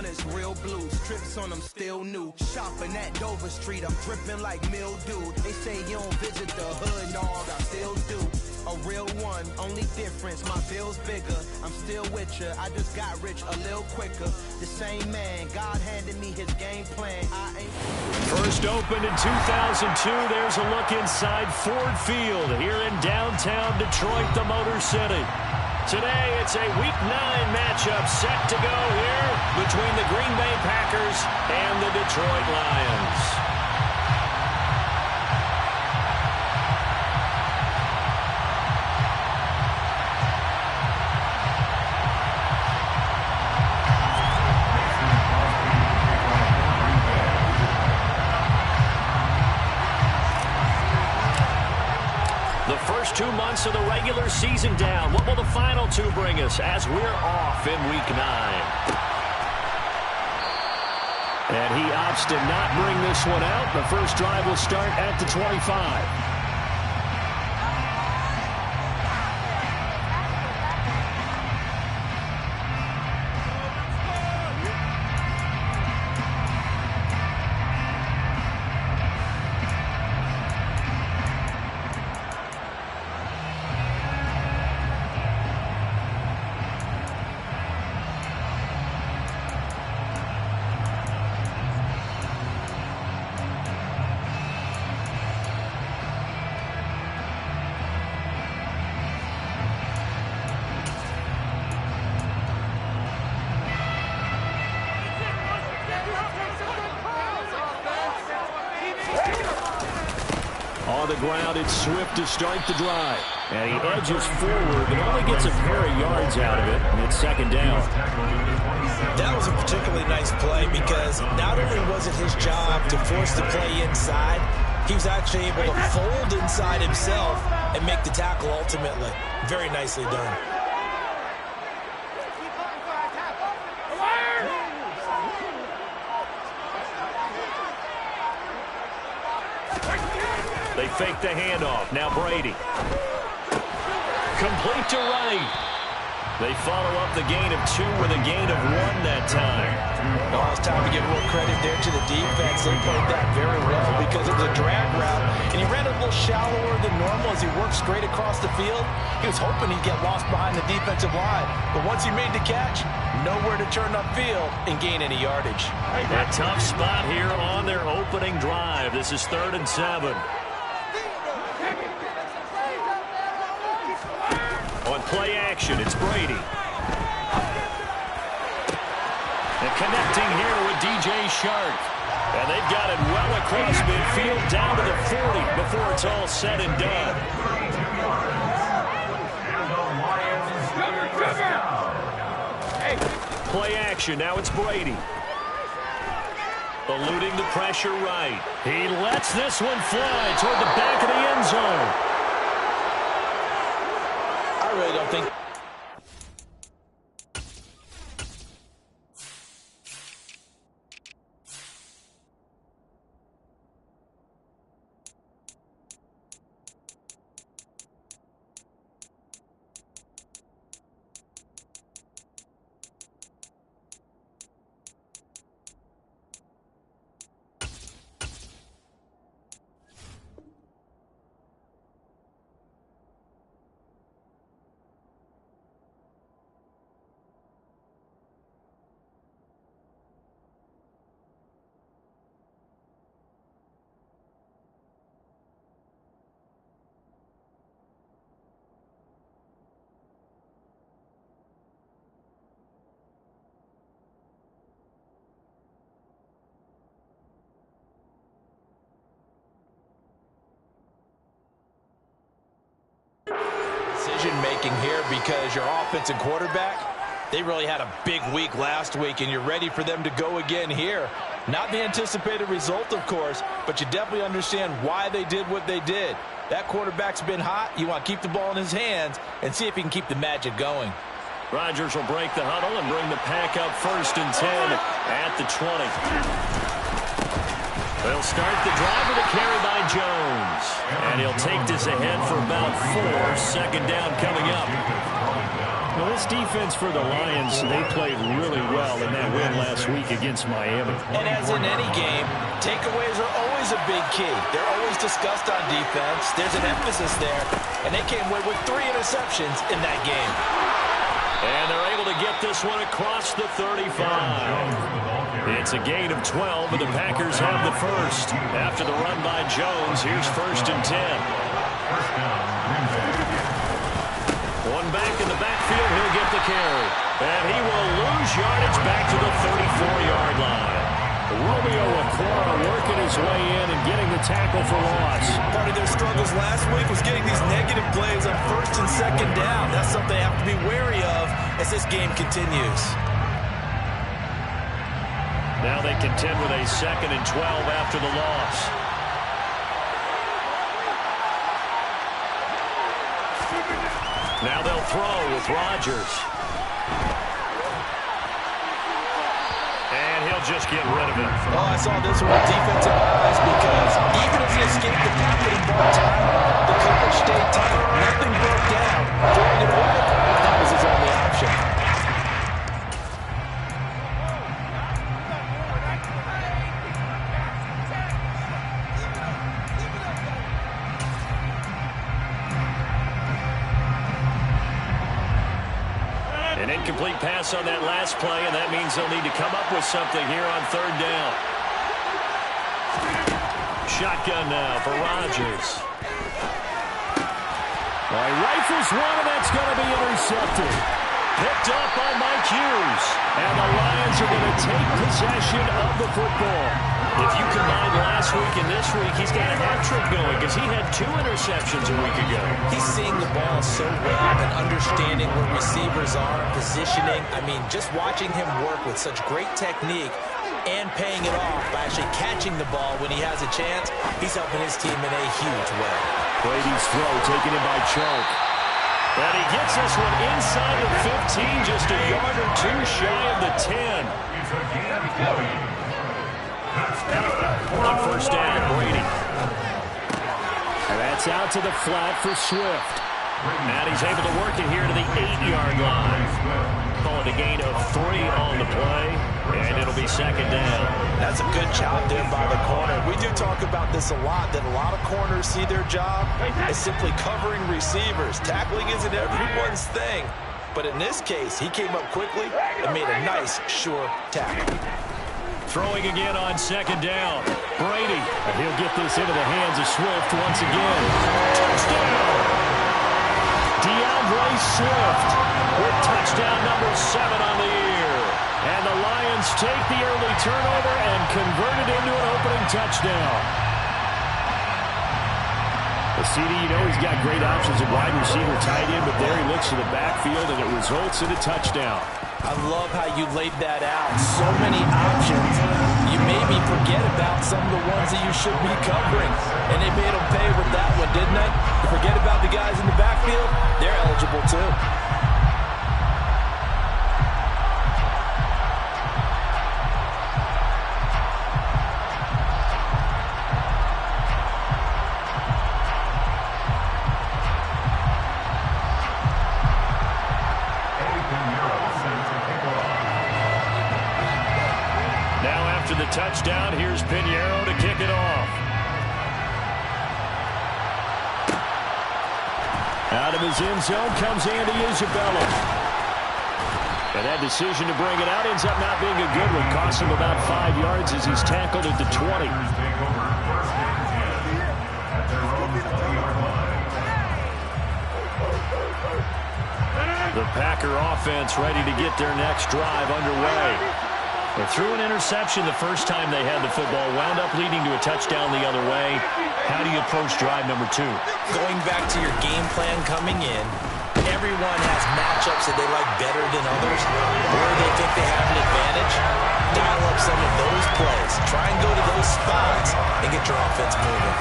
hundreds, real blues. Trips on them still new. Shopping at Dover Street, I'm dripping like mildew. They say you don't visit the hood, dog, I still do. A real one, only difference, my bill's bigger. I'm still with ya, I just got rich a little quicker. The same man, God handed me his game plan. I ain't... First opened in 2002, there's a look inside Ford Field here in downtown Detroit, the Motor City. Today, it's a Week 9 matchup set to go here between the Green Bay Packers and the Detroit Lions. The first 2 months of the regular season down. What will the final 2 bring us as we're off in Week 9? And he opts to not bring this one out. The first drive will start at the 25. On the ground, it's Swift to start the drive. And he edges forward, but only gets a pair of yards out of it, and it's second down. That was a particularly nice play because not only was it his job to force the play inside, he was actually able to fold inside himself and make the tackle ultimately. Very nicely done. They fake the handoff. Now Brady. Complete to Wright. They follow up the gain of 2 with a gain of 1 that time. Oh, it's time to give real credit there to the defense. They played that very well because it was a drag route, and he ran a little shallower than normal as he worked straight across the field. He was hoping he'd get lost behind the defensive line, but once he made the catch, nowhere to turn upfield and gain any yardage. A tough spot here on their opening drive. This is 3rd and 7. On play action, it's Brady. And connecting here with DJ Shark. And they've got it well across midfield down to the 40 before it's all said and done. Play action, now it's Brady. Eluding the pressure right. He lets this one fly toward the back of the end zone. I really don't think... Decision-making here because your offensive quarterback, they really had a big week last week, and you're ready for them to go again here. Not the anticipated result, of course, but you definitely understand why they did what they did. That quarterback's been hot. You want to keep the ball in his hands and see if he can keep the magic going. Rodgers will break the huddle and bring the pack up 1st and 10 at the 20. They'll start the drive with a carry by Jones. And he'll take this ahead for about 4. Second down coming up. Well, this defense for the Lions, they played really well in that win last week against Miami. And as in any game, takeaways are always a big key. They're always discussed on defense. There's an emphasis there, and they came away with 3 interceptions in that game. And they're able to get this one across the 35. It's a gain of 12, and the Packers have the first. After the run by Jones, here's 1st and 10. One back in the backfield, he'll get the carry. And he will lose yardage back to the 34-yard line. Romeo Aquara working his way in and getting the tackle for loss. Part of their struggles last week was getting these negative plays on 1st and 2nd down. That's something they have to be wary of as this game continues. Now they contend with a 2nd and 12 after the loss. Now they'll throw with Rodgers. And he'll just get rid of it. Oh, I saw this one with defensive eyes because even as he escaped the pocket and ball time, the coverage stayed tight. Nothing broke down. Throwing it away, that was his only option. An incomplete pass on that last play, and that means they'll need to come up with something here on 3rd down. Shotgun now for Rodgers. Well, he rifles one, and that's going to be intercepted. Picked up by Mike Hughes. And the Lions are going to take possession of the football. If you combine last week and this week, he's got a hat-trick going because he had 2 interceptions a week ago. He's seeing the ball so well and understanding where receivers are, positioning. I mean, just watching him work with such great technique and paying it off by actually catching the ball when he has a chance, he's helping his team in a huge way. Brady's throw taken in by Chark. And he gets this one inside the 15, just a yard or 2 shy of the 10. On 1st down, Brady. And that's out to the flat for Swift. And he's able to work it here to the 8-yard line. Call it a gain of 3 on the play, and it'll be 2nd down. That's a good job there by the corner. We do talk about this a lot, that a lot of corners see their job as simply covering receivers. Tackling isn't everyone's thing. But in this case, he came up quickly and made a nice, sure tackle. Throwing again on 2nd down. Brady. And he'll get this into the hands of Swift once again. Touchdown! DeAndre Swift with touchdown number 7 on the year. And the Lions take the early turnover and convert it into an opening touchdown. The CD, you know he's got great options at wide receiver, tight end, but there he looks to the backfield, and it results in a touchdown. I love how you laid that out. So many options. You maybe forget about some of the ones that you should be covering. And they made them pay with that one, didn't they? You forget about the guys in the backfield, they're eligible too. The touchdown, here's Pinheiro to kick it off. Out of his end zone comes Andy Isabella. And that decision to bring it out ends up not being a good one. Costs him about 5 yards as he's tackled at the 20. The Packer offense ready to get their next drive underway. They threw an interception the first time they had the football, wound up leading to a touchdown the other way. How do you approach drive number 2? Going back to your game plan coming in, everyone has matchups that they like better than others, or they think they have an advantage. Dial up some of those plays. Try and go to those spots and get your offense moving.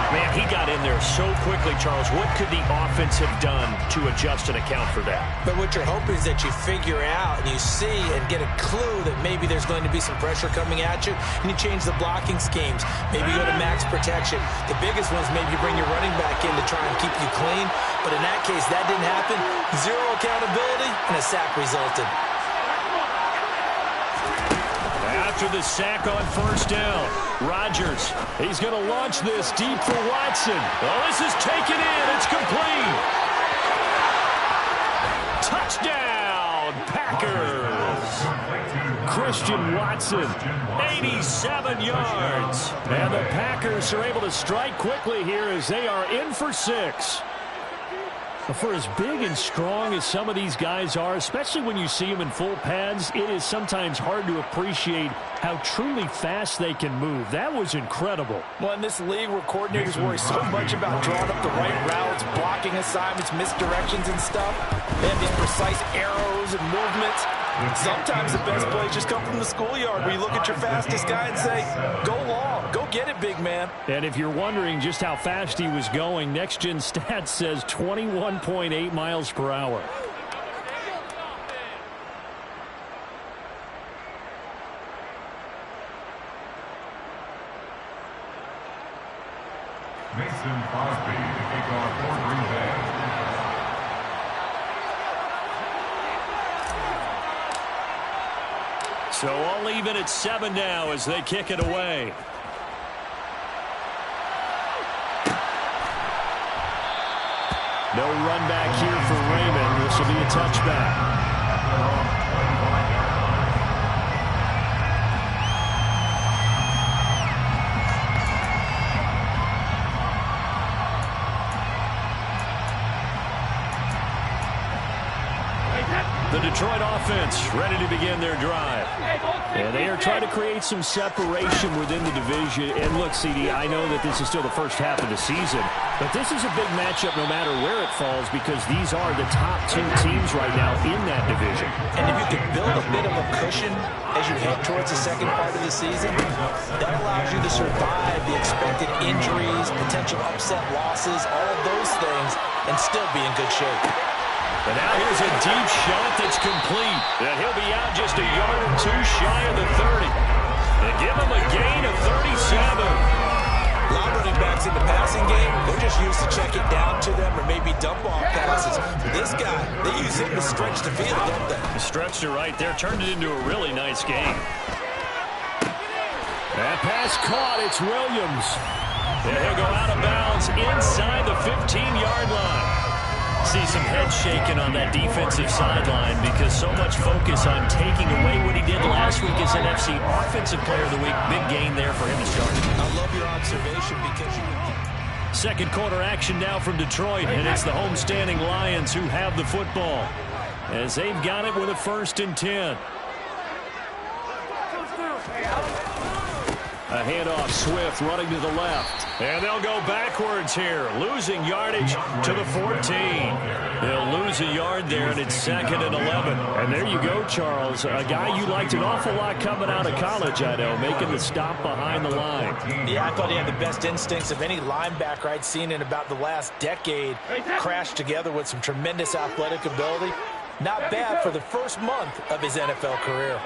Man, he got in there so quickly, Charles. What could the offense have done to adjust and account for that? But what you're hoping is that you figure out and you see and get a clue that maybe there's going to be some pressure coming at you, and you change the blocking schemes. Maybe you go to max protection. The biggest one is maybe you bring your running back in to try and keep you clean. But in that case, that didn't happen. Zero accountability, and a sack resulted. After the sack on first down, Rodgers, he's going to launch this deep for Watson. Oh, this is taken in. It's complete. Touchdown, Packers. Christian Watson, 87 yards. And the Packers are able to strike quickly here as they are in for 6. For as big and strong as some of these guys are, especially when you see them in full pads, it is sometimes hard to appreciate how truly fast they can move. That was incredible. Well, in this league where coordinators worry so much about drawing up the right routes, blocking assignments, misdirections and stuff, they have these precise arrows and movements. Sometimes the best plays just come from the schoolyard where you look at your fastest guy and say, go long, go get it, big man. And if you're wondering just how fast he was going, Next Gen Stats says 21.8 miles per hour. Mason Crosby to kick off for Green Bay. So all even at 7 now as they kick it away. No run back here for Raymond. This will be a touchback. The Detroit offense ready to begin their drive. And they are trying to create some separation within the division. And look, CD, I know that this is still the first half of the season, but this is a big matchup no matter where it falls because these are the top 2 teams right now in that division. And if you can build a bit of a cushion as you head towards the second part of the season, that allows you to survive the expected injuries, potential upset losses, all of those things, and still be in good shape. And now here's a deep shot that's complete. And he'll be out just a yard or 2 shy of the 30. And give him a gain of 37. A lot of running backs in the passing game, they're just used to check it down to them or maybe dump off passes. This guy, they use him to stretch the field, don't they? Stretched it right there, turned it into a really nice game. That pass caught, it's Williams. And he'll go out of bounds inside the 15-yard line. See some head shaking on that defensive sideline because so much focus on taking away what he did last week as NFC Offensive Player of the Week. Big gain there for him to start. I love your observation because you... Second quarter action now from Detroit, and it's the homestanding Lions who have the football as they've got it with a 1st and 10. A handoff, Swift running to the left. And they'll go backwards here, losing yardage to the 14. They'll lose a yard there, and it's 2nd and 11. And there you go, Charles. A guy you liked an awful lot coming out of college, I know, making the stop behind the line. Yeah, I thought he had the best instincts of any linebacker I'd seen in about the last decade. Crashed together with some tremendous athletic ability. Not bad for the first month of his NFL career.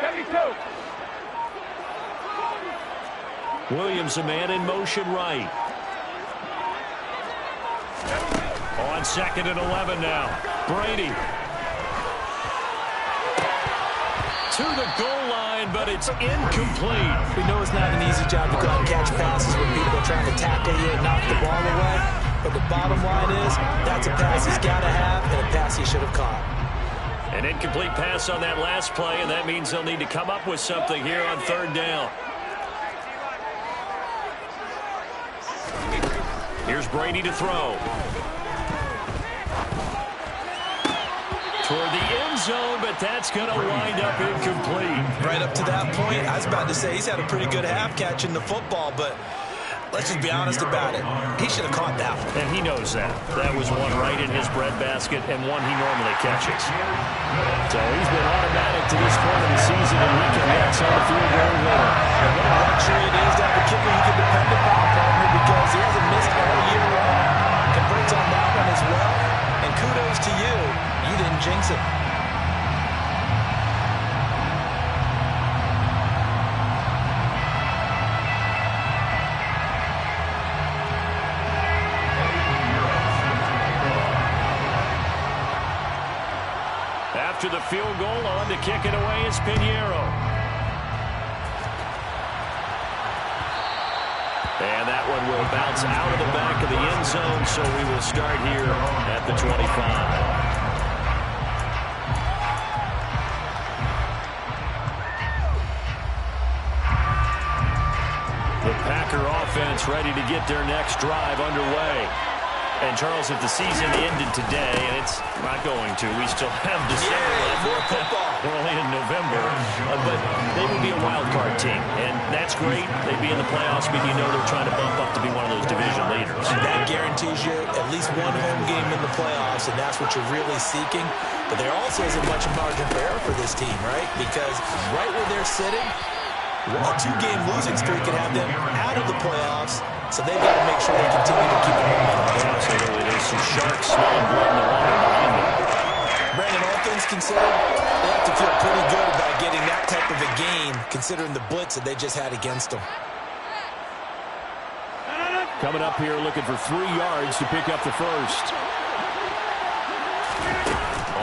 Williams, a man in motion right. On 2nd and 11 now. Brady. To the goal line, but it's incomplete. We know it's not an easy job to go out and catch passes when people are trying to tackle you and knock the ball away. But the bottom line is, that's a pass he's got to have and a pass he should have caught. An incomplete pass on that last play, and that means they'll need to come up with something here on 3rd down. Here's Brady to throw. Toward the end zone, but that's going to wind up incomplete. Right up to that point, I was about to say he's had a pretty good half catching the football, but let's just be honest about it. He should have caught that one. And he knows that. That was one right in his breadbasket and one he normally catches. So he's been automatic to this point of the season, and he can hit on the field goal winner. And what a luxury it is to have a kicker you can depend upon. after the field goal. On to kick it away is Pinheiro. And that one will bounce out of the back of the end zone, so we will start here at the 25. The Packer offense ready to get their next drive underway. And, Charles, if the season ended today, and it's not going to, we still have December left. We're only in November. But they would be a wild card team, and that's great. They'd be in the playoffs, but you know they're trying to bump up to be one of those division leaders. And that guarantees you at least one home game in the playoffs, and that's what you're really seeking. But there also isn't much margin for error for this team, right? Because right where they're sitting, a 2-game losing streak could have them out of the playoffs, so they've got to make sure they continue to keep the momentum. Absolutely. There's some sharks smelling blood in the water behind them. Brandon, all things considered, they have to feel pretty good about getting that type of a game, considering the blitz that they just had against them. Coming up here looking for 3 yards to pick up the first.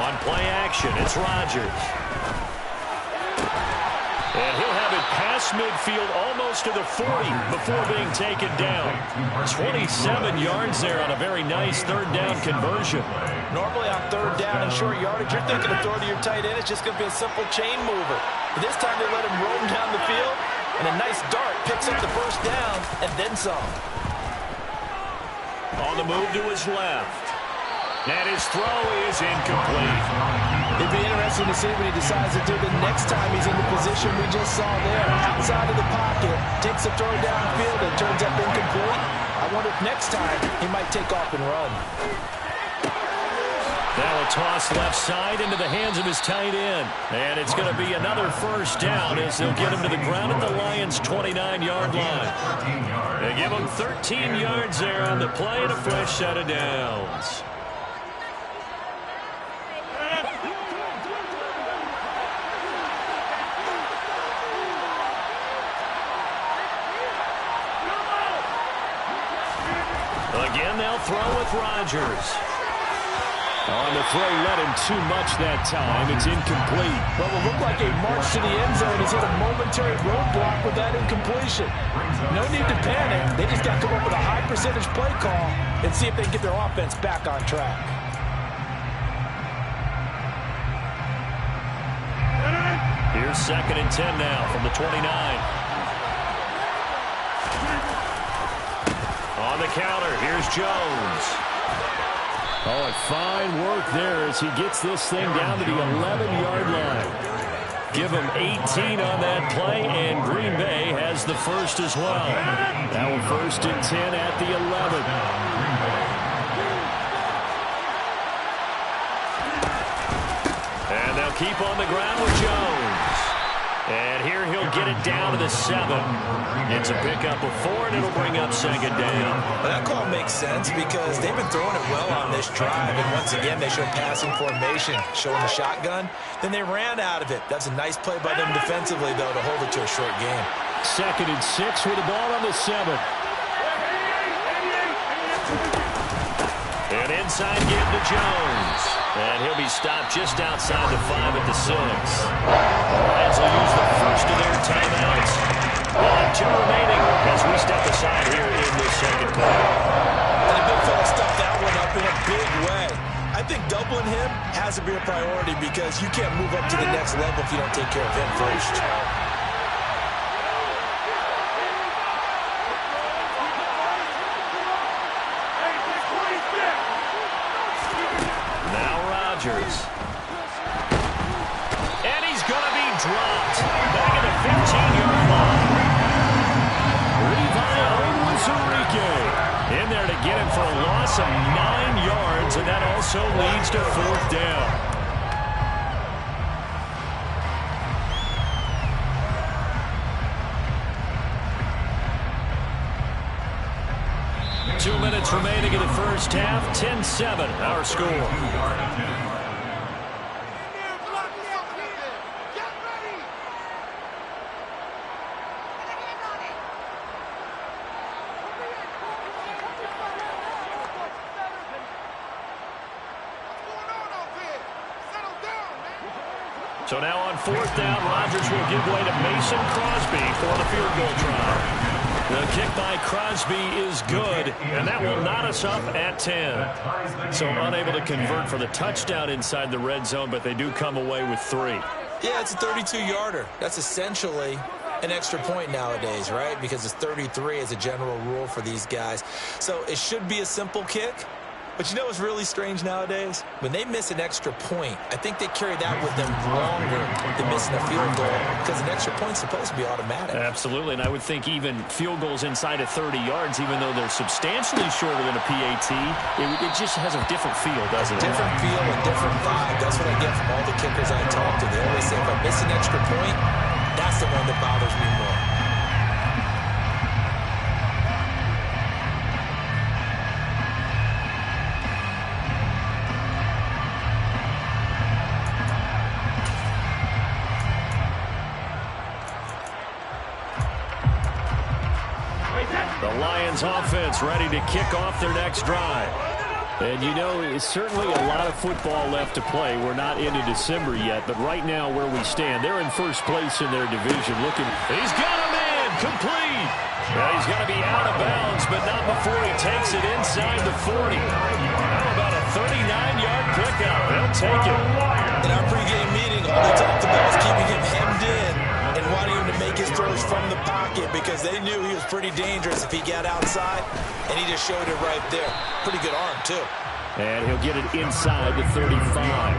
On play action, it's Rodgers. And he'll have it past midfield almost to the 40 before being taken down. 27 yards there on a very nice third down conversion. Normally on third down and short yardage, you're thinking of throwing to your tight end. It's just going to be a simple chain mover. But this time they let him roam down the field, and a nice dart picks up the first down and then some. On the move to his left. And his throw is incomplete. It'd be interesting to see what he decides to do the next time he's in the position we just saw there. Outside of the pocket, takes a throw downfield and turns up incomplete. I wonder if next time he might take off and run. Now a toss left side into the hands of his tight end. And it's going to be another first down as they'll get him to the ground at the Lions' 29-yard line. They give him 13 yards there on the play and a fresh set of downs. Again, they'll throw with Rodgers. On the throw, let him too much that time. It's incomplete. Well, it looked like a march to the end zone has hit a momentary roadblock with that incompletion. No need to panic. They just got to come up with a high percentage play call and see if they can get their offense back on track. Here's 2nd and 10 now from the 29. On the counter, here's Jones. Oh, and fine work there as he gets this thing down to the 11-yard line. Give him 18 on that play, and Green Bay has the first as well. Now 1st and 10 at the 11. And they'll keep on the ground with Jones. And here he'll get it down to the 7. It's a pickup of 4, and it'll bring up 2nd down. Well, that call makes sense because they've been throwing it well on this drive. And once again, they show passing formation, showing the shotgun. Then they ran out of it. That's a nice play by them defensively, though, to hold it to a short game. 2nd and 6 with the ball on the 7. And inside give to Jones. And he'll be stopped just outside the 5 at the 6. Lions will use the first of their timeouts. 2 remaining as we step aside here in this second quarter. And the big fella stuffed that one up in a big way. I think doubling him has to be a priority because you can't move up to the next level if you don't take care of him first. And he's going to be dropped back at the 15-yard line. Levi Onwuzurike in there to get him for a loss of 9 yards, and that also leads to 4th down. Two minutes remaining in the first half. 10-7, our score. So now on 4th down, Rodgers will give way to Mason Crosby for the field goal try. The kick by Crosby is good, and that will knot us up at 10. So unable to convert for the touchdown inside the red zone, but they do come away with 3. Yeah, it's a 32-yarder. That's essentially an extra point nowadays, right? Because it's 33 as a general rule for these guys. So it should be a simple kick. But you know what's really strange nowadays? When they miss an extra point, I think they carry that with them longer than missing a field goal because an extra point's supposed to be automatic. Absolutely, and I would think even field goals inside of 30 yards, even though they're substantially shorter than a PAT, it just has a different feel, doesn't it? Different feel and different vibe. That's what I get from all the kickers I talk to. They always say if I miss an extra point, that's the one that bothers me more. The Lions offense ready to kick off their next drive. And you know, it's certainly a lot of football left to play. We're not into December yet, but right now where we stand, they're in first place in their division. He's got a man, complete. Well, he's got to be out of bounds, but not before he takes it inside the 40. How about a 39-yard pickup? They'll take it. In our pregame meeting, all they talked about was keeping him hemmed in and wanting him to make his throws from the pocket because they knew he was pretty dangerous if he got outside, and he just showed it right there. Pretty good arm, too. And he'll get it inside the 35.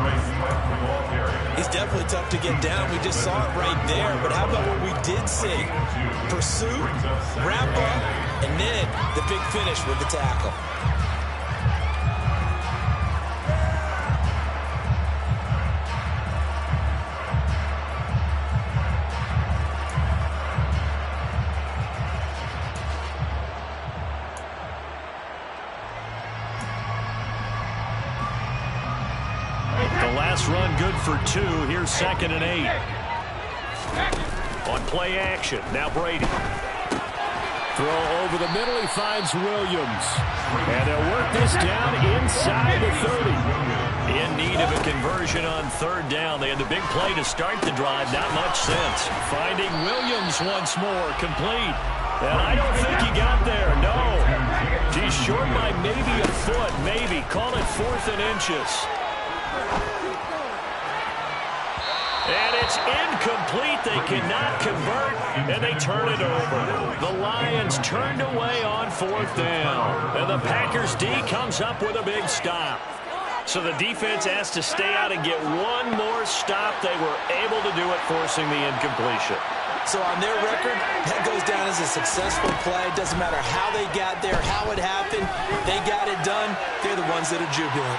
He's definitely tough to get down. We just saw it right there. But how about what we did see? Pursuit, wrap up, and then the big finish with the tackle. Run good for 2. Here's 2nd and 8. On play action. Now Brady. Throw over the middle. He finds Williams. And they'll work this down inside the 30. In need of a conversion on 3rd down. They had the big play to start the drive. Not much sense. Finding Williams once more. Complete. And I don't think he got there. No. He's short by maybe a foot. Maybe. Call it 4th and inches. And it's incomplete. They cannot convert, and they turn it over. The Lions turned away on 4th down. And the Packers D comes up with a big stop. So the defense has to stay out and get one more stop. They were able to do it, forcing the incompletion. So on their record, that goes down as a successful play. Doesn't matter how they got there, how it happened. They got it done. They're the ones that are jubilant.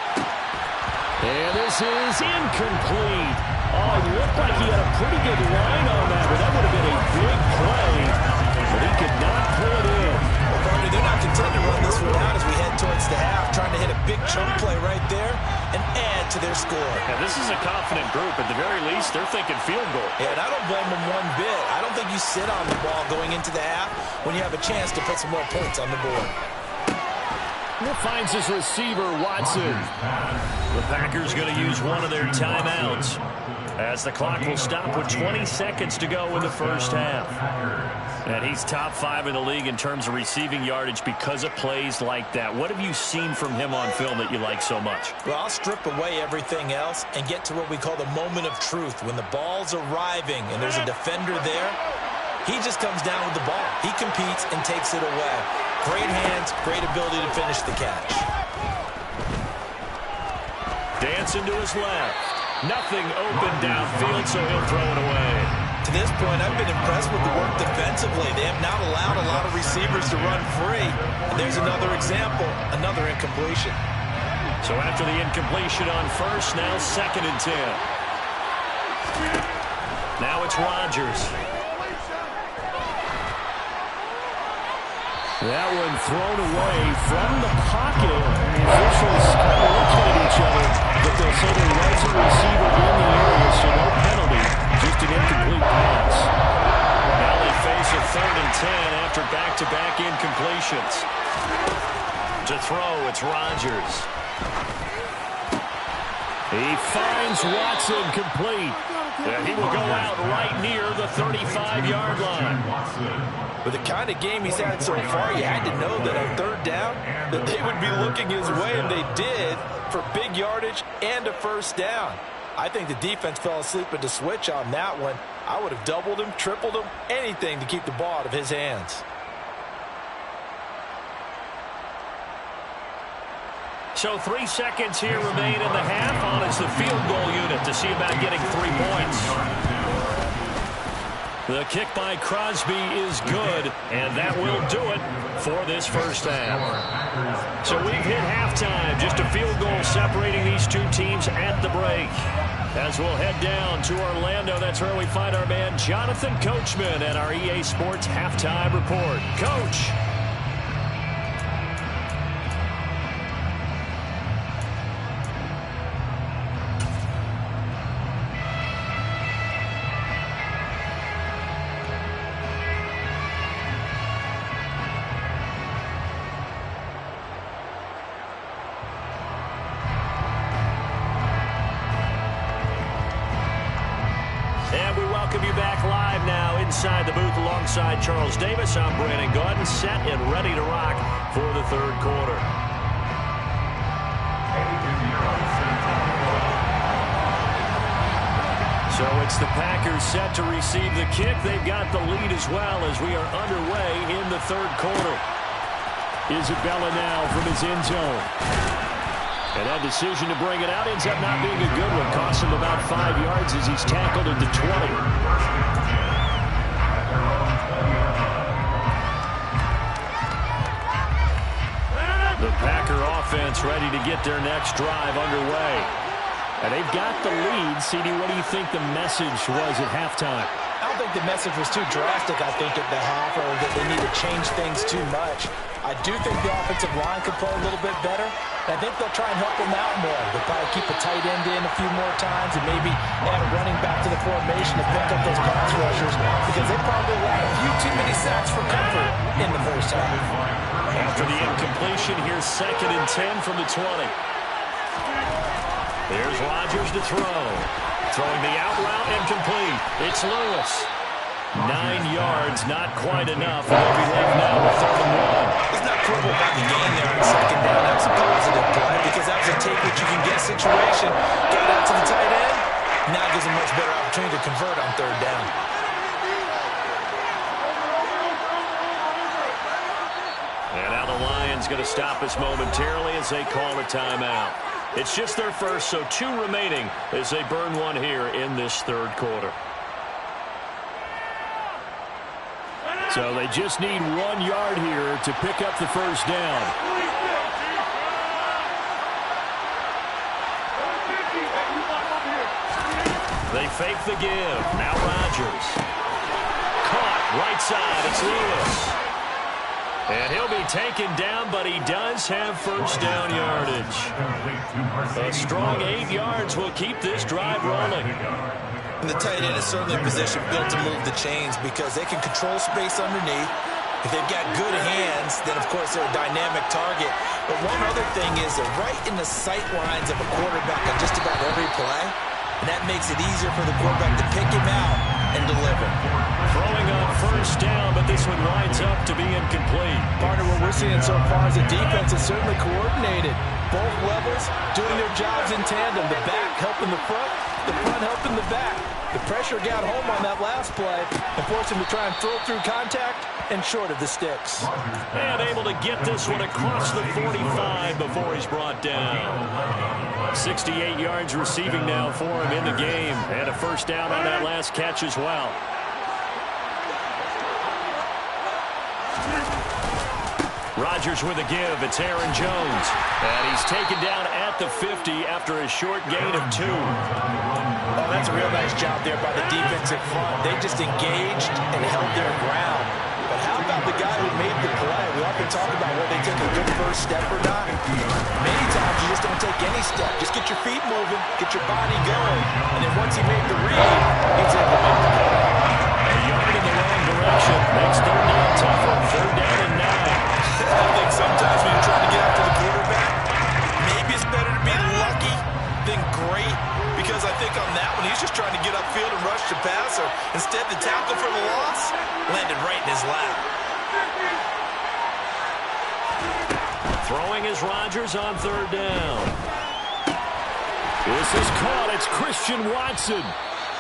And this is incomplete. Oh, it looked like he had a pretty good line on that, but that would have been a big play. But he could not pull it in. Well, Barney, they're not content to run this one out as we head towards the half, trying to hit a big chunk play right there and add to their score. Yeah, this is a confident group. At the very least, they're thinking field goal. Yeah, and I don't blame them one bit. I don't think you sit on the ball going into the half when you have a chance to put some more points on the board. He finds his receiver, Watson. The Packers going to use one of their timeouts as the clock will stop with 20 seconds to go in the first half. And he's top 5 in the league in terms of receiving yardage because of plays like that. What have you seen from him on film that you like so much? Well, I'll strip away everything else and get to what we call the moment of truth. When the ball's arriving and there's a defender there, he just comes down with the ball. He competes and takes it away. Great hands, great ability to finish the catch. Dancing to his left. Nothing open downfield, so he'll throw it away. To this point, I've been impressed with the work defensively. They have not allowed a lot of receivers to run free. And there's another example, another incompletion. So after the incompletion on first, now 2nd and 10. Now it's Rodgers. That one thrown away from the pocket. The officials kind of looking at each other, but they'll say there was a receiver in the area, so no penalty, just an incomplete pass. Now they face a 3rd and 10 after back-to-back incompletions. To throw, it's Rodgers. He finds Watson complete. And he will go out right near the 35-yard line. With the kind of game he's had so far, you had to know that on third down that they would be looking his way, and they did, for big yardage and a first down. I think the defense fell asleep at the switch on that one. I would have doubled him, tripled him, anything to keep the ball out of his hands. So 3 seconds here remain in the half. On is the field goal unit to see about getting 3 points. The kick by Crosby is good, and that will do it for this first half. So we've hit halftime. Just a field goal separating these two teams at the break. As we'll head down to Orlando, that's where we find our man Jonathan Coachman at our EA Sports Halftime Report. Coach. Inside the booth alongside Charles Davis, I'm Brandon Gaudin, set and ready to rock for the third quarter. So it's the Packers set to receive the kick. They've got the lead as well as we are underway in the third quarter. Isabella now from his end zone. And that decision to bring it out ends up not being a good one. Costs him about 5 yards as he's tackled at the 20. The Packer offense ready to get their next drive underway. And they've got the lead. CD, what do you think the message was at halftime? I don't think the message was too drastic, I think, at the half, or that they need to change things too much. I do think the offensive line could play a little bit better. I think they'll try and help them out more. They'll probably keep a tight end in a few more times and maybe add a running back to the formation to pick up those pass rushers, because they probably allowed a few too many sacks for comfort in the first half. After the incompletion, here's 2nd and 10 from the 20. There's Rodgers to throw. Throwing the out route incomplete. It's Lewis. 9 yards, not quite enough. They'll be left now with 3rd and 1. Let's not quibble about the game there on 2nd down. That was a positive play because that was a take what you can get situation. Got out to the tight end. Now gives a much better opportunity to convert on 3rd down. And now the Lions going to stop us momentarily as they call a timeout. It's just their first, so 2 remaining as they burn one here in this third quarter. So they just need 1 yard here to pick up the first down. They fake the give. Now Rodgers. Caught right side. It's Lewis. And he'll be taken down, but he does have first down yardage. A strong 8 yards will keep this drive rolling. And the tight end is certainly a position built to move the chains because they can control space underneath. If they've got good hands, then, of course, they're a dynamic target. But one other thing is they're right in the sight lines of a quarterback on just about every play. And that makes it easier for the quarterback to pick him out and deliver. Throwing on first down, but this one winds up to be incomplete. Partner, what we're seeing so far is the defense is certainly coordinated. Both levels doing their jobs in tandem. The back helping the front helping the back. The pressure got home on that last play and forced him to try and throw through contact and short of the sticks. And able to get this one across the 45 before he's brought down. 68 yards receiving now for him in the game. And a first down on that last catch as well. Rodgers with a give. It's Aaron Jones. And he's taken down at the 50 after a short gain of 2. Oh, that's a real nice job there by the defensive front. They just engaged and held their ground. But how about the guy who made the play? We often talk about whether they took a good first step or not. Many times you just don't take any step. Just get your feet moving, get your body going. And then once he made the read, he's able to make the play. A yard in the wrong direction makes third down tougher. 3rd down and 9. I think sometimes when you're trying to get after the quarterback, maybe it's better to be lucky than great, because I think on that one, he's just trying to get upfield his lap. Throwing is Rodgers on third down. This is caught. It's Christian Watson.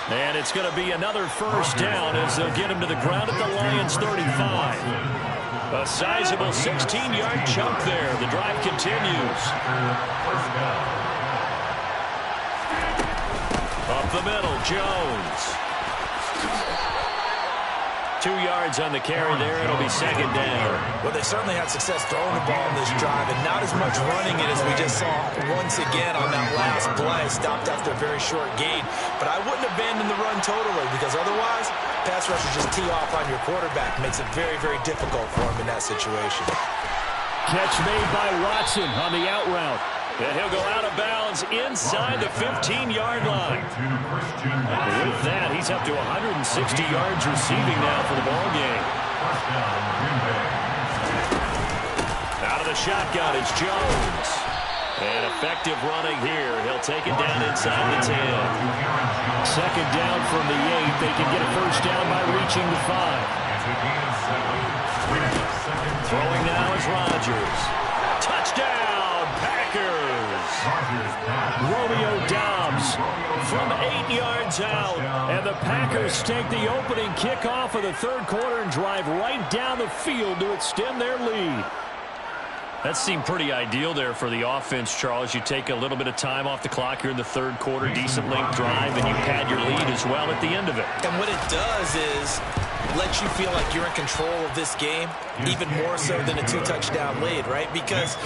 And it's going to be another first down as they'll get him to the ground at the Lions' 35. A sizable 16-yard chunk there. The drive continues. Up the middle, Jones. 2 yards on the carry there. It'll be second down. Well, they certainly had success throwing the ball in this drive, and not as much running it as we just saw once again on that last play. Stopped after a very short gain. But I wouldn't abandon the run totally, because otherwise, pass rushers just tee off on your quarterback. Makes it very, very difficult for him in that situation. Catch made by Watson on the out route. And he'll go out of bounds inside the 15-yard line. With that, he's up to 160 yards receiving now for the ball game. Out of the shotgun is Jones. And effective running here. He'll take it down inside the 10. Second down from the 8. They can get a first down by reaching the 5. Throwing now is Rodgers. Touchdown, Packers. Romeo Doubs from 8 yards out. And the Packers take the opening kickoff of the third quarter and drive right down the field to extend their lead. That seemed pretty ideal there for the offense, Charles. You take a little bit of time off the clock here in the third quarter, decent length drive, and you pad your lead as well at the end of it. And what it does is let you feel like you're in control of this game, even more so than a 2-touchdown lead, right? Because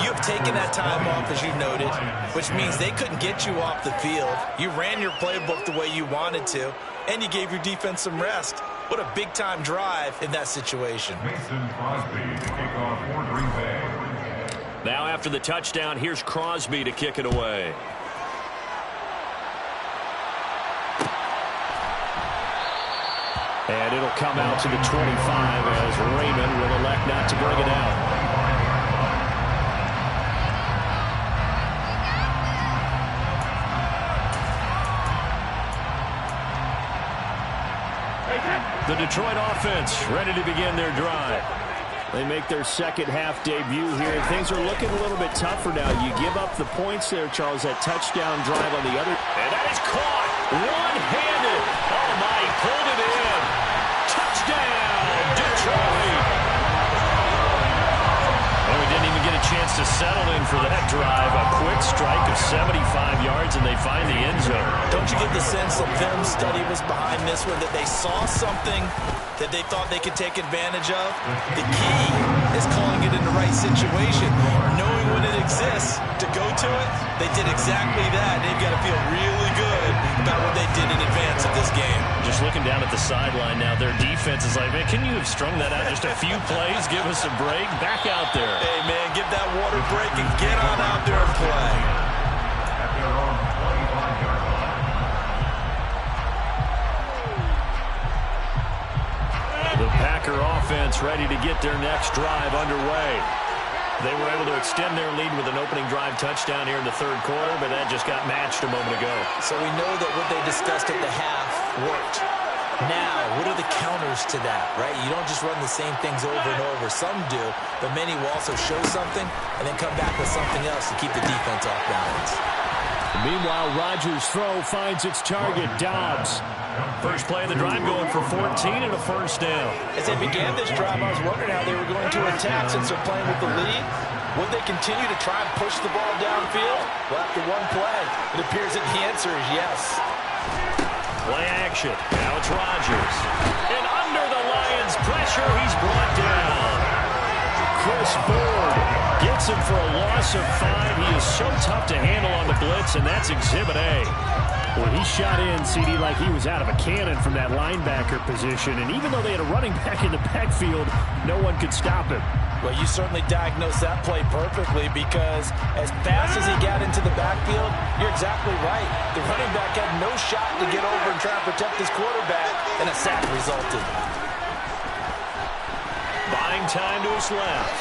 you've taken that time off, as you noted, which means they couldn't get you off the field. You ran your playbook the way you wanted to, and you gave your defense some rest. What a big-time drive in that situation. Mason Crosby to kick off for Green Bay. Now after the touchdown, here's Crosby to kick it away. And it'll come out to the 25 as Raymond will elect not to bring it out. The Detroit offense ready to begin their drive. They make their second half debut here. Things are looking a little bit tougher now. You give up the points there, Charles, that touchdown drive on the other. And that is caught one-handed. Oh, my, he pulled it in. Touchdown, Detroit. And we didn't even get a chance to settle in for that drive. A quick strike of 75 yards, and they find the end zone. Don't you get the sense that film study was behind this one, that they saw something that they thought they could take advantage of? The key is calling it in the right situation, knowing when it exists to go to it. They did exactly that. They've got to feel really good about what they did in advance of this game. Just looking down at the sideline now, their defense is like, man, can you have strung that out just a few plays? Give us a break. Back out there. Hey, man, give that water break and get on out there and play. At their own 25-yard line. The Packer offense ready to get their next drive underway. They were able to extend their lead with an opening drive touchdown here in the third quarter, but that just got matched a moment ago. So we know that what they discussed at the half worked. Now, what are the counters to that, right? You don't just run the same things over and over. Some do, but many will also show something and then come back with something else to keep the defense off balance. Meanwhile, Rodgers' throw finds its target, Doubs. First play of the drive going for 14 and a first down. As they began this drive, I was wondering how they were going to attack since they're playing with the lead. Would they continue to try and push the ball downfield? Well, after one play, it appears that the answer is yes. Play action. Now it's Rodgers. And under the Lions' pressure, he's brought down. Chris Ford gets him for a loss of 5. He is so tough to handle on the blitz, and that's Exhibit A. Well, he shot in, CD, like he was out of a cannon from that linebacker position. And even though they had a running back in the backfield, no one could stop him. Well, you certainly diagnosed that play perfectly, because as fast as he got into the backfield, you're exactly right. The running back had no shot to get over and try and protect his quarterback, and a sack resulted. Buying time to his left.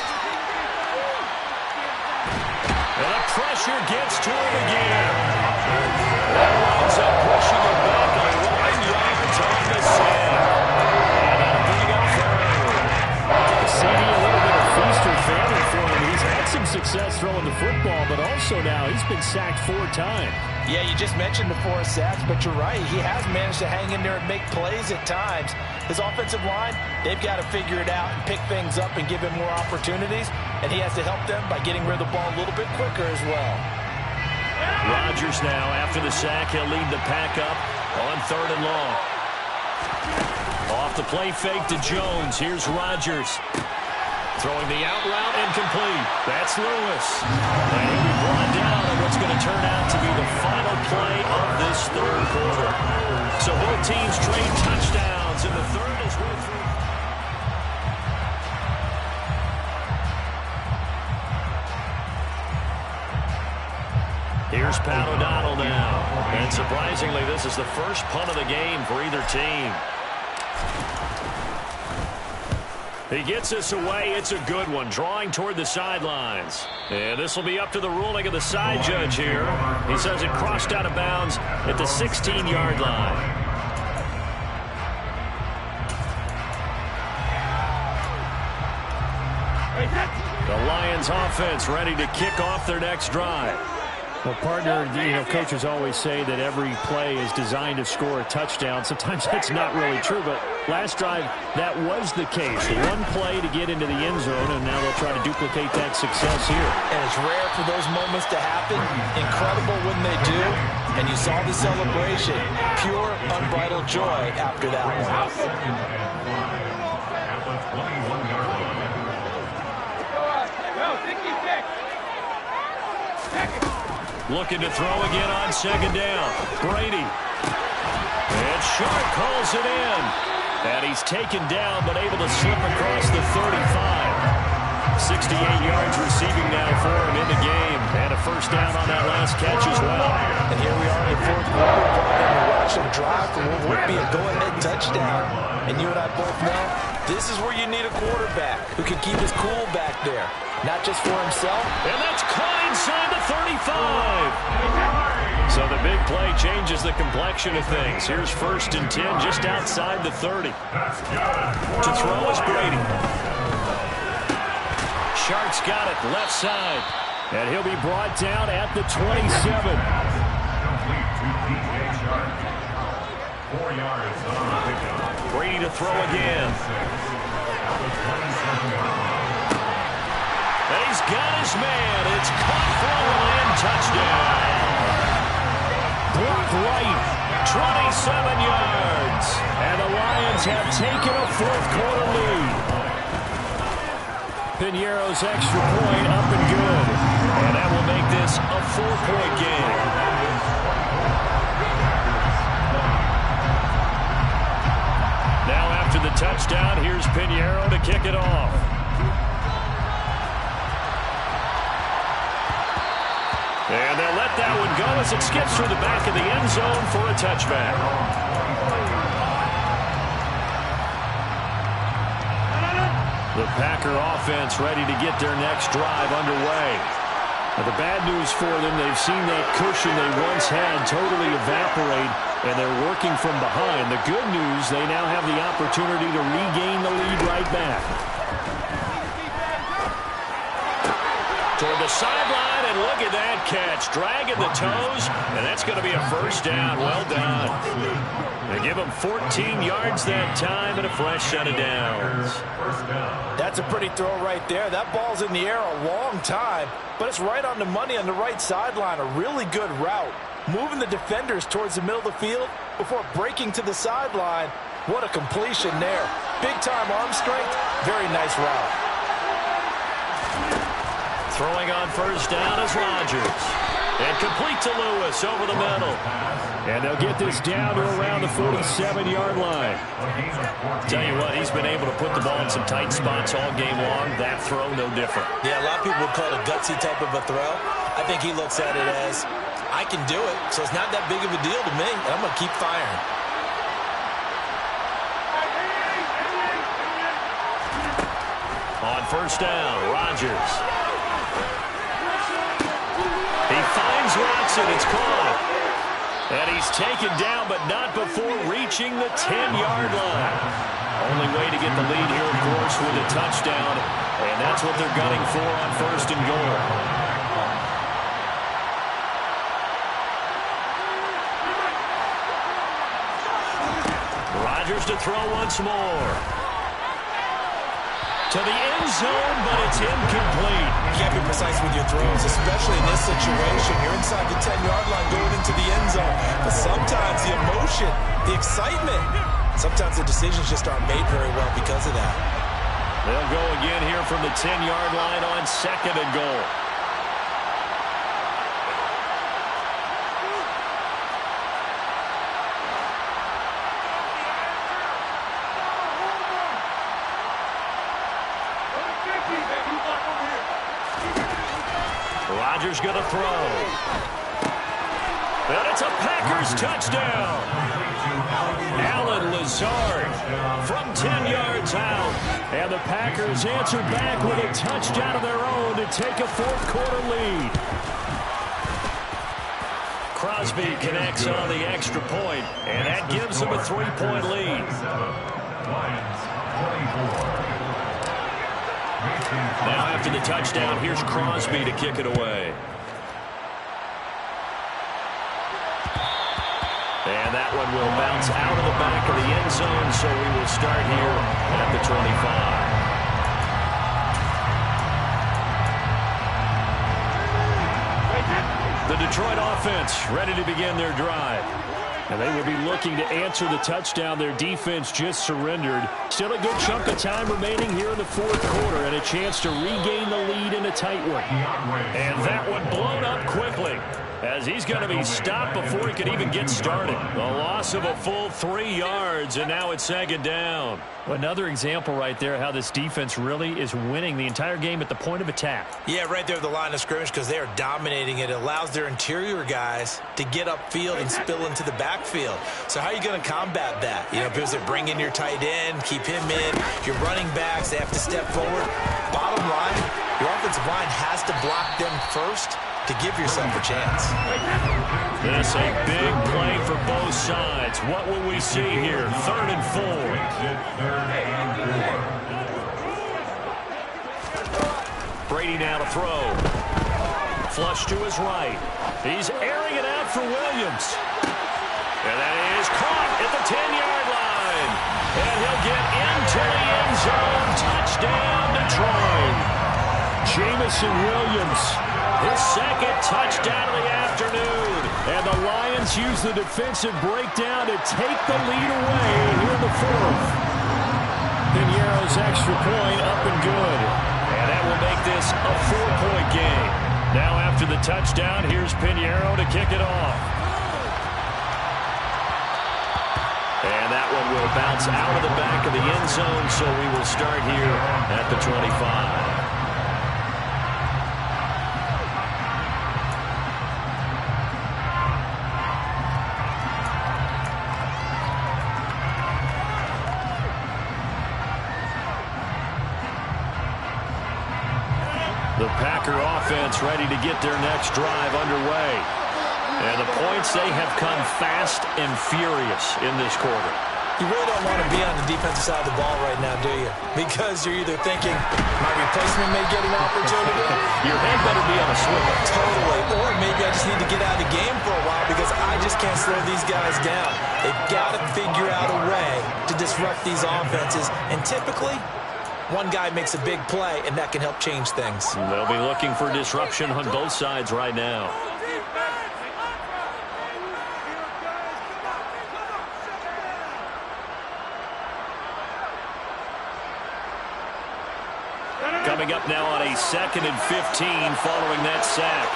And the pressure gets to him again. That winds up pushing him back 11 yards on the sand. And that'll bring up third success throwing the football, but also now he's been sacked 4 times. Yeah, you just mentioned the 4 sacks, but you're right. He has managed to hang in there and make plays at times. His offensive line, they've got to figure it out and pick things up and give him more opportunities, and he has to help them by getting rid of the ball a little bit quicker as well. Rodgers now, after the sack, he'll lead the pack up on 3rd and long. Off the play fake to Jones. Here's Rodgers. Throwing the out route incomplete. That's Lewis. And he'll be brought down on what's going to turn out to be the final play of this 3rd quarter. So both teams trade touchdowns in the 3rd as we're through. Here's Pat O'Donnell now. And surprisingly, this is the first punt of the game for either team. He gets this away. It's a good one, drawing toward the sidelines. And this will be up to the ruling of the side judge here. He says it crossed out of bounds at the 16-yard line. The Lions offense ready to kick off their next drive. Well, partner, coaches always say that every play is designed to score a touchdown. Sometimes that's not really true, but last drive, that was the case. One play to get into the end zone, and now they'll try to duplicate that success here. And it's rare for those moments to happen. Incredible when they do. And you saw the celebration. Pure, unbridled joy after that one. Looking to throw again on 2nd down. Brady. And Sharp calls it in. And he's taken down, but able to slip across the 35. 68 yards receiving now for him in the game. And a 1st down on that last catch as well. And here we are in the 4th quarter. And we watch him drive for what would be a go-ahead touchdown. And you and I both know this is where you need a quarterback who can keep his cool back there. Not just for himself. And that's caught inside the 35. So the big play changes the complexion of things. Here's 1st and 10 just outside the 30. To throw is Brady. Sharp's got it left side. And he'll be brought down at the 27. Brady to throw again. He's got his man. It's caught for a Lion touchdown. Brock Wright, 27 yards. And the Lions have taken a 4th quarter lead. Piñeiro's extra point up and good. And that will make this a 4-point game. Now after the touchdown, here's Piñeiro to kick it off. And they'll let that one go as it skips through the back of the end zone for a touchback. The Packer offense ready to get their next drive underway. Now, the bad news for them, they've seen that cushion they once had totally evaporate, and they're working from behind. The good news, they now have the opportunity to regain the lead right back. Toward the sideline, and look at that catch. Dragging the toes, and that's going to be a 1st down. Well done. They give him 14 yards that time and a fresh set of downs. That's a pretty throw right there. That ball's in the air a long time, but it's right on the money on the right sideline. A really good route. Moving the defenders towards the middle of the field before breaking to the sideline. What a completion there. Big-time arm strength. Very nice route. Throwing on 1st down is Rodgers. And complete to Lewis over the middle. And they'll get this down to around the 47-yard line. Tell you what, he's been able to put the ball in some tight spots all game long. That throw, no different. Yeah, a lot of people would call it a gutsy type of a throw. I think he looks at it as, I can do it, so it's not that big of a deal to me, and I'm going to keep firing. On 1st down, Rodgers. He finds Watson. It's caught. And he's taken down, but not before reaching the 10-yard line. Only way to get the lead here, of course, force with a touchdown, and that's what they're gunning for on 1st and goal. Rodgers to throw once more. To the end zone, but it's incomplete. You can't be precise with your throws, especially in this situation. You're inside the 10-yard line going into the end zone. But sometimes the emotion, the excitement, sometimes the decisions just aren't made very well because of that. They'll go again here from the 10-yard line on 2nd and goal. Rodgers going to throw. And it's a Packers touchdown. Allen Lazard from 10 yards out. And the Packers answer back with a touchdown of their own to take a 4th quarter lead. Crosby connects on the extra point, and that gives them a 3-point lead. Now after the touchdown, here's Crosby to kick it away. And that one will bounce out of the back of the end zone, so we will start here at the 25. The Detroit offense ready to begin their drive. And they will be looking to answer the touchdown. Their defense just surrendered. Still a good chunk of time remaining here in the 4th quarter and a chance to regain the lead in a tight one. And that one blown up quickly as he's going to be stopped before he could even get started. The loss of a full 3 yards, and now it's 2nd down. Another example right there how this defense really is winning the entire game at the point of attack. Yeah, right there at the line of scrimmage because they are dominating it. It allows their interior guys to get upfield and spill into the backfield. So how are you going to combat that? You know, because they bring in your tight end, keep him in. Your running backs, they have to step forward. Bottom line, your offensive line has to block them first to give yourself a chance. This a big play for both sides. What will we see here? 3rd and 4. Brady now to throw. Flush to his right. He's airing it out for Williams. And that is caught at the 10-yard line. And he'll get into the end zone. Touchdown, Detroit. Jamison Williams, his 2nd touchdown of the afternoon. And the Lions use the defensive breakdown to take the lead away here in the 4th. Piñeiro's extra point up and good. And that will make this a 4-point game. Now after the touchdown, here's Piñeiro to kick it off. And that one will bounce out of the back of the end zone, so we will start here at the 25. The Packer offense ready to get their next drive underway. And the points, they have come fast and furious in this quarter. You really don't want to be on the defensive side of the ball right now, do you? Because you're either thinking, my replacement may get an opportunity. Your head better be on a swivel. Totally. Or maybe I just need to get out of the game for a while because I just can't slow these guys down. They've got to figure out a way to disrupt these offenses. And typically, one guy makes a big play, and that can help change things. They'll be looking for disruption on both sides right now. Coming up now on a 2nd and 15 following that sack.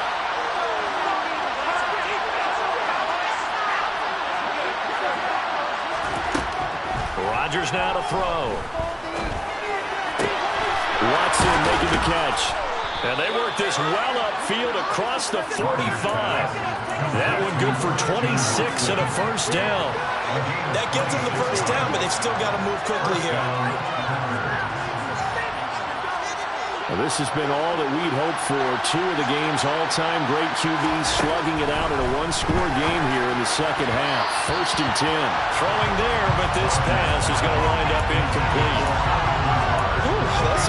Rodgers now to throw. Watson making the catch. And they work this well upfield across the 45. That one good for 26 and a 1st down. That gets them the 1st down, but they've still got to move quickly here. Well, this has been all that we'd hoped for. 2 of the game's all-time great QBs slugging it out in a 1-score game here in the 2nd half. 1st and 10. Throwing there, but this pass is going to wind up incomplete.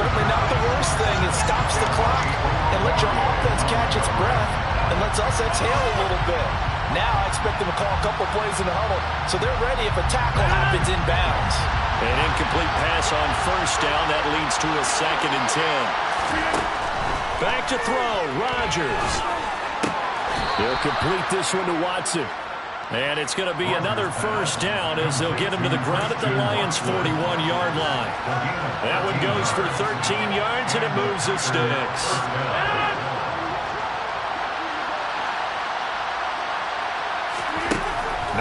certainly not the worst thing. It stops the clock and lets your offense catch its breath and lets us exhale a little bit. Now I expect them to call a couple plays in the huddle, so they're ready if a tackle happens inbounds. An incomplete pass on first down. That leads to a 2nd and 10. Back to throw, Rodgers. He'll complete this one to Watson. And it's going to be another first down as they'll get him to the ground at the Lions' 41-yard line. That one goes for 13 yards, and it moves the sticks.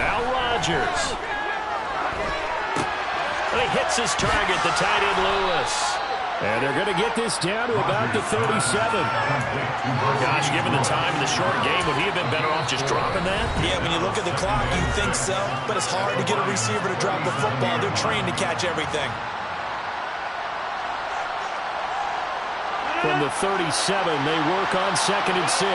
Now Rodgers. And he hits his target, the tight end Lewis. And they're going to get this down to about the 37. Gosh, given the time in the short game, would he have been better off just dropping that? Yeah, when you look at the clock, you think so. But it's hard to get a receiver to drop the football. They're trained to catch everything. From the 37, they work on 2nd and 6.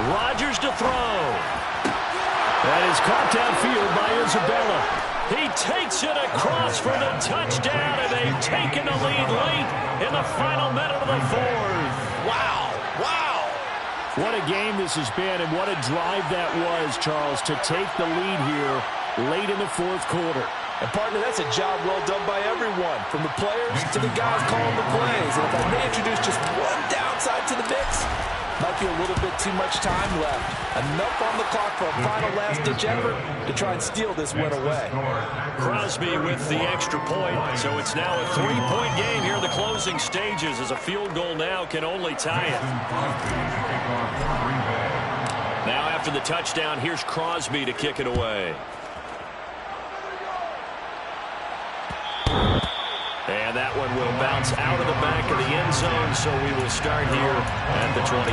Rodgers to throw. That is caught downfield by Isabella. He takes it across for the touchdown, and they've taken the lead late in the final minute of the 4th. Wow. Wow. What a game this has been, and what a drive that was, Charles, to take the lead here late in the 4th quarter. And, partner, that's a job well done by everyone, from the players to the guys calling the plays. And if I may introduce just one downside to the mix, might be a little bit too much time left. Enough on the clock for a final last-ditch effort to try and steal this win away. Crosby with the extra point, so it's now a 3-point game here in the closing stages, as a field goal now can only tie it. Now after the touchdown, here's Crosby to kick it away. And that one will bounce out of the back of the end zone, so we will start here at the 25.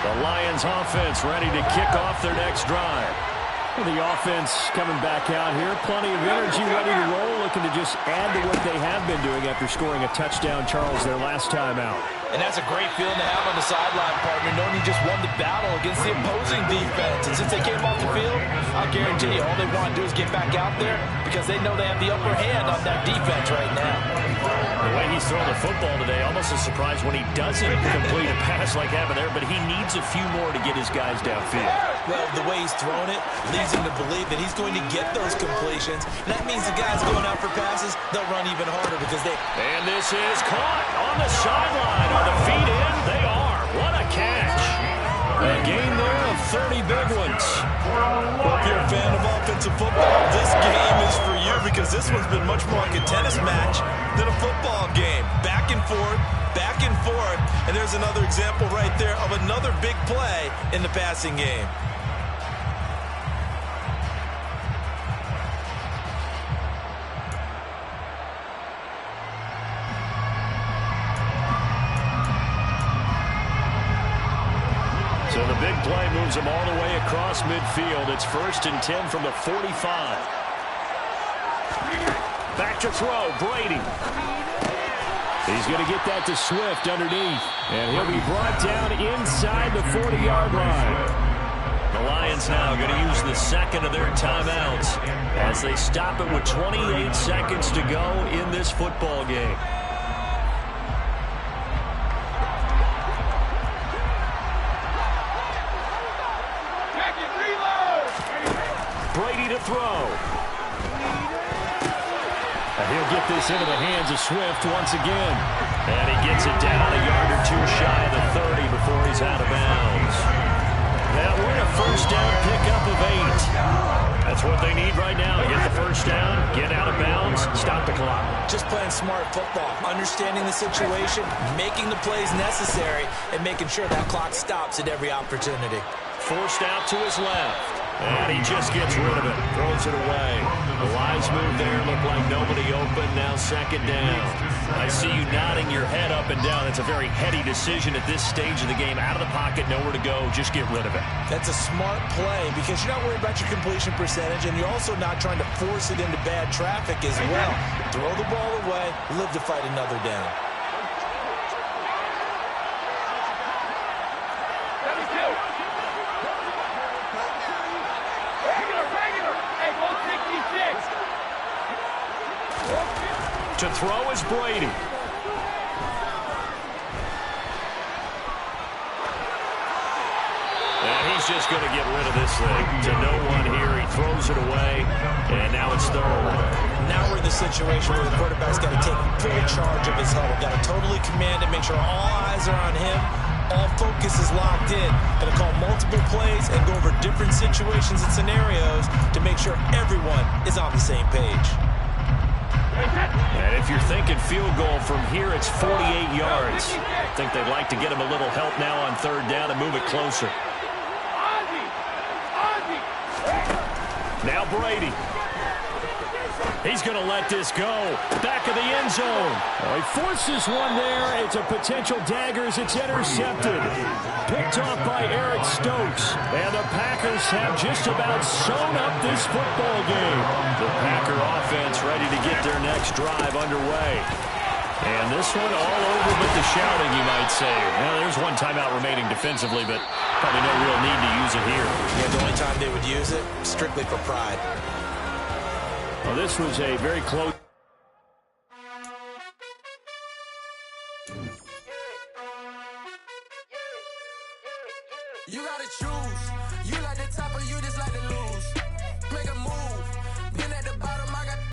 The Lions offense ready to kick off their next drive. Well, the offense coming back out here. Plenty of energy, ready to roll, looking to just add to what they have been doing after scoring a touchdown, Charles, their last time out. And that's a great feeling to have on the sideline, partner, knowing you just won the battle against the opposing defense. And since they came off the field, I'll guarantee you all they want to do is get back out there because they know they have the upper hand on that defense right now. The way he's throwing the football today, almost a surprise when he doesn't complete a pass like having there, but he needs a few more to get his guys downfield. Well, the way he's thrown it leads him to believe that he's going to get those completions. And that means the guys going out for passes, they'll run even harder because they... And this is caught on the sideline. Are the feet in? They are. What a catch. A gain there of 30 big ones. Well, if you're a fan of offensive football, this game is for you because this one's been much more like a tennis match than a football game. Back and forth, and there's another example right there of another big play in the passing game. So the big play moves them all the way across midfield. It's 1st and 10 from the 45. Back to throw, Brady. He's going to get that to Swift underneath. And he'll be brought down inside the 40-yard line. The Lions now going to use the second of their timeouts as they stop it with 28 seconds to go in this football game. Brady to throw. And he'll get this into the hands of Swift once again. And he gets it down a yard or two shy of the 30 before he's out of bounds. Now we're in a first down pickup of 8. That's what they need right now. Get the first down, get out of bounds, stop the clock. Just playing smart football, understanding the situation, making the plays necessary, and making sure that clock stops at every opportunity. Forced out to his left. And he just gets rid of it. Throws it away. A wise move there. Looked like nobody open. Now second down. I see you nodding your head up and down. That's a very heady decision at this stage of the game. Out of the pocket, nowhere to go. Just get rid of it. That's a smart play because you're not worried about your completion percentage, and you're also not trying to force it into bad traffic as well. Throw the ball away. Live to fight another down. To throw is Brady. And he's just going to get rid of this thing. To no one here. He throws it away. And now it's third. Now we're in the situation where the quarterback's got to take full charge of his huddle. Got to totally command it, make sure all eyes are on him. All focus is locked in. Going to call multiple plays and go over different situations and scenarios to make sure everyone is on the same page. And if you're thinking field goal from here, it's 48 yards. I think they'd like to get him a little help now on third down and move it closer. Now Brady. He's going to let this go. Back of the end zone. Well, he forces one there. It's a potential dagger as it's intercepted. Picked off by Eric Stokes. And the Packers have just about sewn up this football game. The Packer offense ready to get their next drive underway. And this one all over but the shouting, you might say. Now, there's one timeout remaining defensively, but probably no real need to use it here. Yeah, the only time they would use it, strictly for pride. Well, this was a very close. You gotta choose.